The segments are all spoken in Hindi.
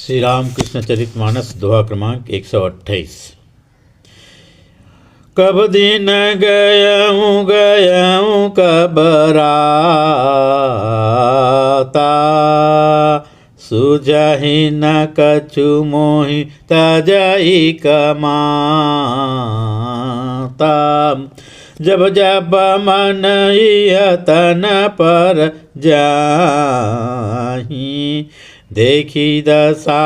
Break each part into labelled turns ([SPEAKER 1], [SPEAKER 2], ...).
[SPEAKER 1] श्री रामकृष्ण चरितमानस दोहा क्रमांक 128। कब दिन गयाऊँ कब राता, सुझहि न कछु मोहि तजई कमाता। जब जब मन तन पर जाहि, देखी दशा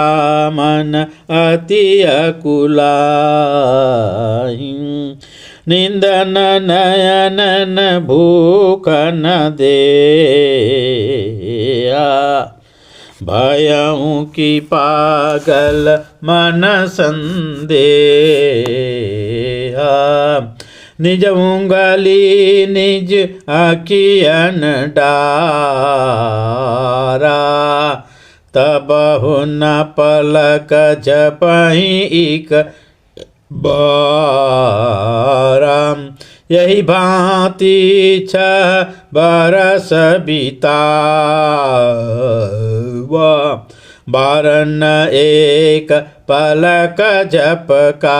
[SPEAKER 1] मन अति अकुलाहि। निंदन नयनन भूख न देया, भयऊँ की पागल मन संदेहा। निज उंगली निज अखियन डारा, तबहु न पलक झपहि इक बारा। यही भांति 6 बरस बितावा, बारन एक पलक झपकावा।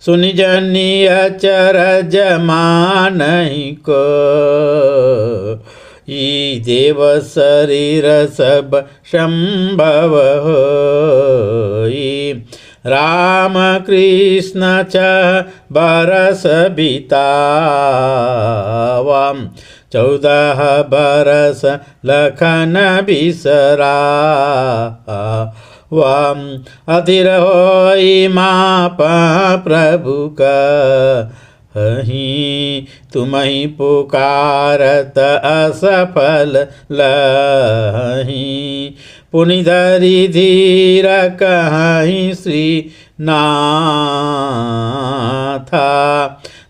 [SPEAKER 1] सुनि जनि अचरज मानहि को, ई देव शरीर सब संभव होई। राम कृष्ण 6 बरस बितावा, 14 बरस लखन बिसरावा। अधीर होई मापा प्रभु कहि, तुम्हि पुकारत असफल लहि। पुनि धरि धीर कहि श्रीनाथा,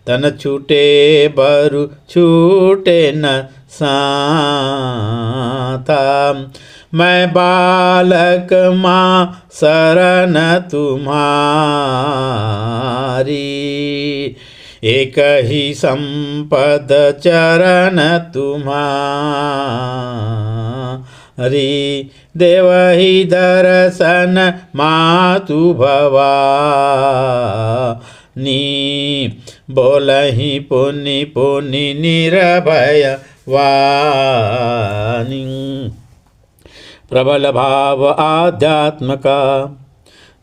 [SPEAKER 1] तन छूटे बरु छूटे न साथा। मैं बालक माँ शरण तुम्हारी, एक ही संपद चरण तुम्हारी। देवहि दर्शन मातु भवानी, बोलहि पुनि पुनि निर्भय वाणी। प्रबल भाव आध्यात्म का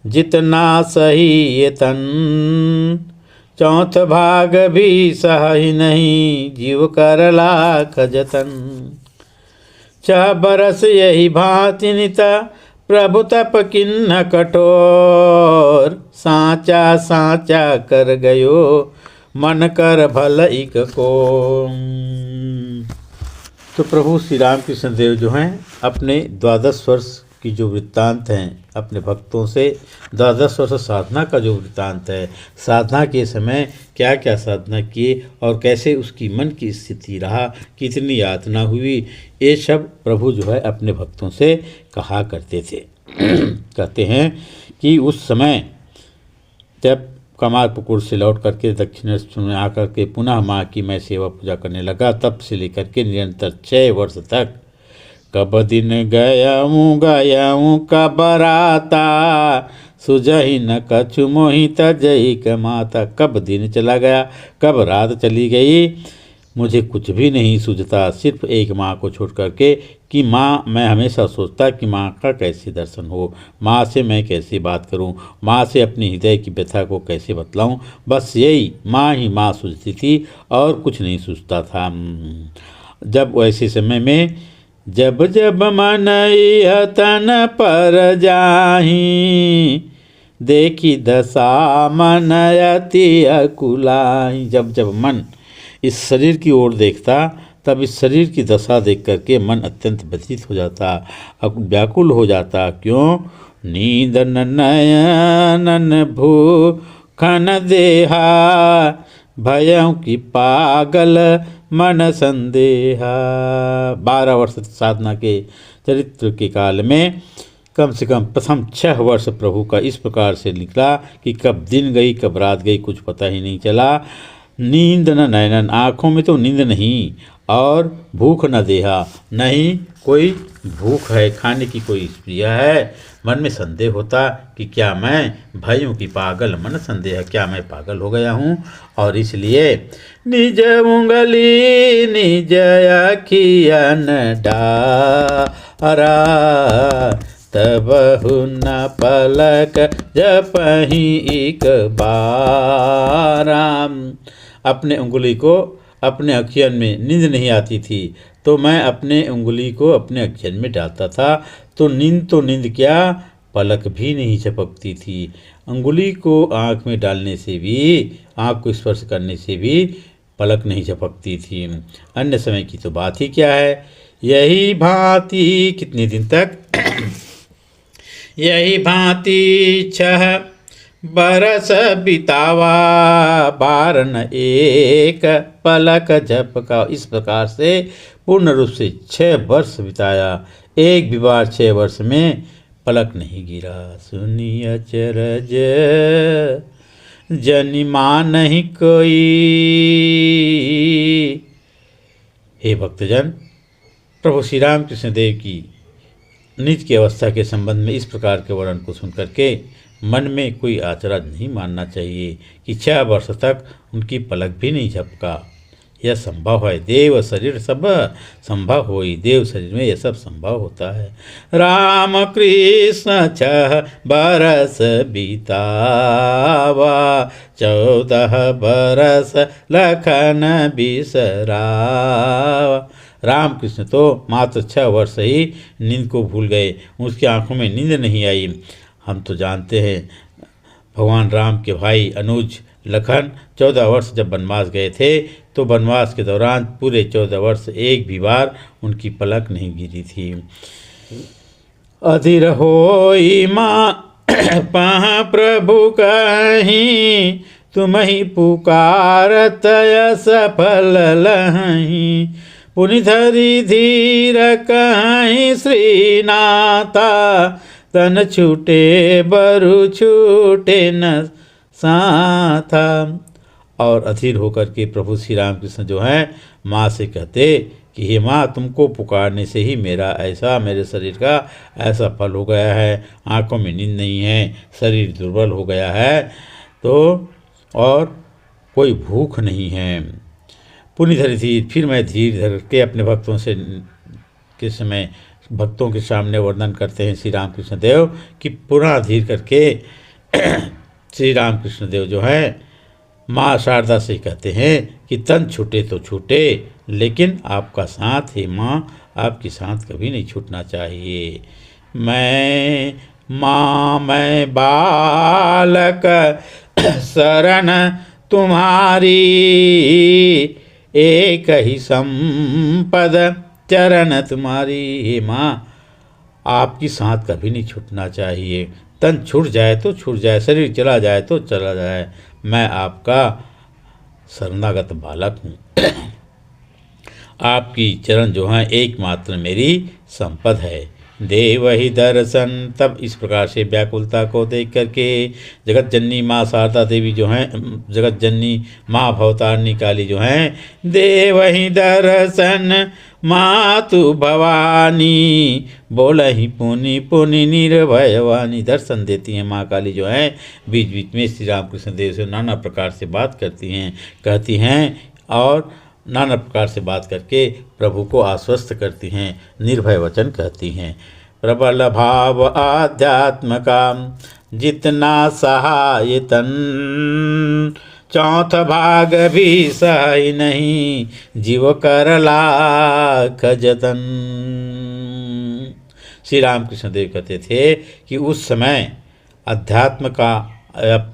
[SPEAKER 1] जितना सही ये तन, 4th भाग भी सही नहीं जीव कर लाख जतन। 6 बरस यही भांति निता, प्रभु तप किन्न कठोर। साचा साचा कर गयो, मन कर भल इक को। तो प्रभु श्री रामकृष्ण देव जो हैं अपने 12 वर्ष की जो वृत्तांत हैं अपने भक्तों से, 12 वर्ष साधना का जो वृत्तांत है, साधना के समय क्या क्या साधना किए और कैसे उसकी मन की स्थिति रहा, कितनी यातना हुई, ये सब प्रभु जो है अपने भक्तों से कहा करते थे। कहते हैं कि उस समय जब कमारपुकुर से लौट करके दक्षिणेश्वर में आकर के पुनः माँ की मैं सेवा पूजा करने लगा, तब से लेकर के निरंतर 6 वर्ष तक कब दिन गयाऊँ कब राता, सुझहि न कछु मोहि तजई कमाता। कब दिन चला गया, कब रात चली गई, मुझे कुछ भी नहीं सूझता, सिर्फ एक माँ को छोड़ करके कि माँ, मैं हमेशा सोचता कि माँ का कैसे दर्शन हो, माँ से मैं कैसे बात करूँ, माँ से अपनी हृदय की व्यथा को कैसे बतलाऊँ। बस यही माँ ही माँ सूझती थी और कुछ नहीं सूझता था। जब वैसे समय में जब जब मन तन पर जाहि, देखी दशा मन अति अकुलाहि। जब जब मन इस शरीर की ओर देखता, तब इस शरीर की दशा देख करके मन अत्यंत व्यथित हो जाता, व्याकुल हो जाता। क्यों? नींद नयनन भूखन देहा, भयों की पागल मन संदेहा। 12 वर्ष साधना के चरित्र के काल में कम से कम प्रथम 6 वर्ष प्रभु का इस प्रकार से निकला कि कब दिन गई कब रात गई कुछ पता ही नहीं चला। नींद न नैनन, आँखों में तो नींद नहीं, और भूख न देहा, नहीं कोई भूख है, खाने की कोई स्प्रिया है, मन में संदेह होता कि क्या मैं भाइयों की पागल, मन संदेह क्या मैं पागल हो गया हूँ, और इसलिए निज उंगली निज अखियन डारा, तबहु न पलक जपहि एक बाराम। अपने उंगली को अपने अखियन में नींद नहीं आती थी, तो मैं अपने उंगली को अपने अखियन में डालता था, तो नींद क्या, पलक भी नहीं झपकती थी। अंगुली को आँख में डालने से भी, आँख को स्पर्श करने से भी पलक नहीं झपकती थी। अन्य समय की तो बात ही क्या है। यही भांति कितने दिन तक यही भांति 6 बरस बितावा, बारन एक पलक झपका। इस प्रकार से पूर्ण रूप से 6 वर्ष बिताया, एक भी बार 6 वर्ष में पलक नहीं गिरा। सुनी अचरज जनिमा नहीं कोई। हे भक्तजन, प्रभु श्री राम कृष्ण देव की निज की अवस्था के संबंध में इस प्रकार के वर्णन को सुन करके मन में कोई आचरण नहीं मानना चाहिए कि 6 वर्ष तक उनकी पलक भी नहीं झपका। यह संभव है, देव शरीर सब संभव होई, देव शरीर में यह सब संभव होता है। राम कृष्ण 6 बरस बीतावा, 14 बरस लखन बिसरावा। राम कृष्ण तो मात्र 6 वर्ष ही नींद को भूल गए, उसकी आंखों में नींद नहीं आई। हम तो जानते हैं भगवान राम के भाई अनुज लखन 14 वर्ष जब वनवास गए थे, तो वनवास के दौरान पूरे 14 वर्ष एक भी बार उनकी पलक नहीं गिरी थी। अधीर होई माँ पहाँ प्रभु कहीं, तुम ही पुकारत सफल लहीं। पुनि धरि धीर कहीं श्रीनाथा, तन छूटे बरु छूटे न साथा। और अधीर होकर के प्रभु श्री राम कृष्ण जो हैं माँ से कहते कि हे माँ, तुमको पुकारने से ही मेरे शरीर का ऐसा फल हो गया है, आंखों में नींद नहीं है, शरीर दुर्बल हो गया है, तो और कोई भूख नहीं है। पुनि धरि धीर, फिर मैं धीर धर के अपने भक्तों से के समय भक्तों के सामने वर्णन करते हैं श्री राम कृष्ण देव कि पुनः धीर करके श्री राम कृष्ण देव जो हैं माँ शारदा से कहते हैं कि तन छूटे तो छूटे, लेकिन आपका साथ है माँ, आपकी साथ कभी नहीं छूटना चाहिए। मैं माँ मैं बालक शरण तुम्हारी, एक ही संपद चरण तुम्हारी। हे माँ, आपकी साथ कभी नहीं छूटना चाहिए। तन छूट जाए तो छूट जाए, शरीर चला जाए तो चला जाए, मैं आपका शरणागत बालक हूँ। आपकी चरण जो हैं एकमात्र मेरी संपद है। देव ही दर्शन। तब इस प्रकार से व्याकुलता को देख करके जगत जननी माँ शारदा देवी जो हैं, जगत जननी माँ भवतारिणी काली जो हैं, देव ही दर्शन मातु भवानी, बोला ही पुनि पुनि निर्भयवानी। दर्शन देती हैं माँ काली जो हैं, बीच बीच में श्री राम कृष्ण देव से नाना प्रकार से बात करती हैं, कहती हैं और नाना प्रकार से बात करके प्रभु को आश्वस्त करती हैं, निर्भय वचन कहती हैं। प्रबल भाव आध्यात्म का जितना सहायतन, चौथ भाग भी सही नहीं, जीव कर लाख जतन। श्री रामकृष्ण देव कहते थे कि उस समय अध्यात्म का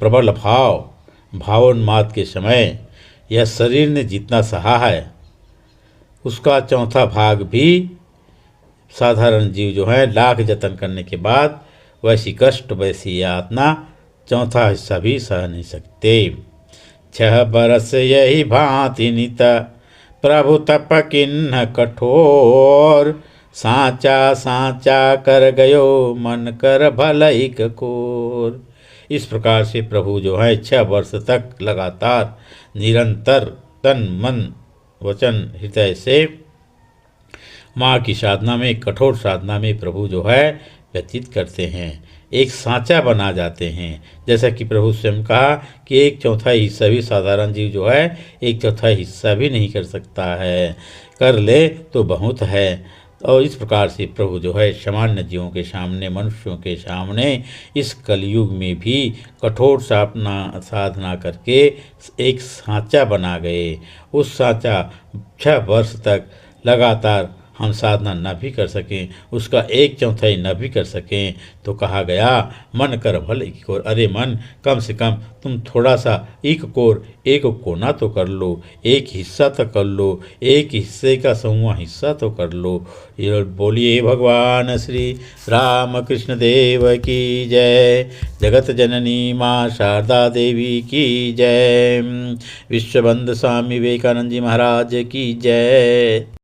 [SPEAKER 1] प्रबल भावोन्माद के समय यह शरीर ने जितना सहा है, उसका चौथा भाग भी साधारण जीव जो है लाख जतन करने के बाद वैसी कष्ट वैसी यातना चौथा हिस्सा भी सह नहीं सकते। 6 बरस यही भांति नित, प्रभु तप किन्ह कठोर, साचा साचा कर गयो मन कर भलैक कोर। इस प्रकार से प्रभु जो है 6 वर्ष तक लगातार निरंतर तन मन वचन हृदय से माँ की साधना में, कठोर साधना में प्रभु जो है व्यतीत करते हैं, एक सांचा बना जाते हैं। जैसा कि प्रभु स्वयं कहा कि 1/4 हिस्सा भी साधारण जीव जो है 1/4 हिस्सा भी नहीं कर सकता है, कर ले तो बहुत है। और इस प्रकार से प्रभु जो है सामान्य जीवों के सामने, मनुष्यों के सामने इस कलयुग में भी कठोर साधना करके एक सांचा बना गए। उस सांचा 6 वर्ष तक लगातार हम साधना न भी कर सकें, उसका 1/4 न भी कर सकें, तो कहा गया मन कर भल एक कोर। अरे मन, कम से कम तुम थोड़ा सा एक कोर, एक कोना तो कर लो, एक हिस्सा तो कर लो, एक हिस्से का 100वां हिस्सा तो कर लो। ये बोलिए भगवान श्री राम कृष्ण देव की जय। जगत जननी माँ शारदा देवी की जय। विश्वबंधु स्वामी विवेकानंद जी महाराज की जय।